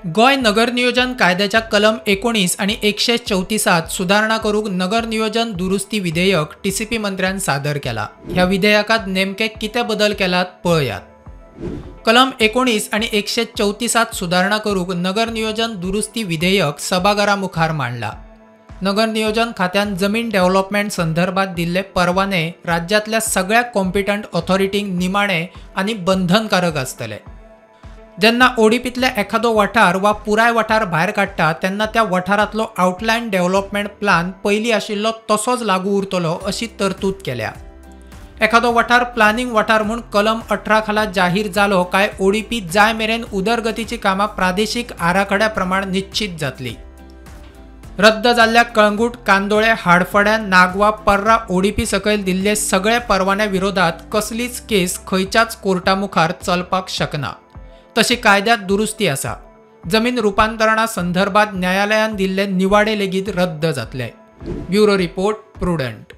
गोय नगर नियोजन कायद्याच्या कलम 19 आणि 134 सुधारणा करूक नगर नियोजन दुरुस्ती विधेयक टीसीपी मंत्र्यान सादर केला। ह्या विधेयकात नेमके किती बदल केलात पळयात। कलम 19 आणि 134 सुधारणा करूक नगर नियोजन दुरुस्ती विधेयक सभाघरामुखार मांडला। नगर नियोजन खात्यान जमीन डेव्हलपमेंट संदर्भात दिल्ले परवाने राज्यातल्या सगळ्या कॉम्पिटंट ऑथॉरिटींक निमाणे आणि बंधनकारक आसतले। जेन्ना ओडीपीतले एखादो वाठार वा पुराय वाठार भायर काडटा तेन्ना त्या वाठारांतलो आउटलायन डेव्हलपमेंट प्लान पयलीं आशिल्लो तसोच लागू उरतलो अशी तरतूद केल्या। एखादो वाठार प्लानिंग वाठार म्हूण कलम 18 खाला जाहीर जालो काय ओडीपी जाय मेरेन उदरगतीची कामां प्रादेशीक आराखड्या प्रमाण निश्चित जातली। रद्द जाल्ल्या कळंगूट, कांदोळे, हाडफड्या, नागवा, पर्रा ओडीपी सकयल दिल्ले सगळे परवान्या विरोधात कसलीच केस खंयच्याच कोर्टा मुखार चलपाक शकना। तशी कायद्यात दुरुस्ती आसा। जमीन रूपांतरणा संदर्भात न्यायालयान दिल्ले निवाडे लेगीत रद्द जातले। Bureau report, prudent.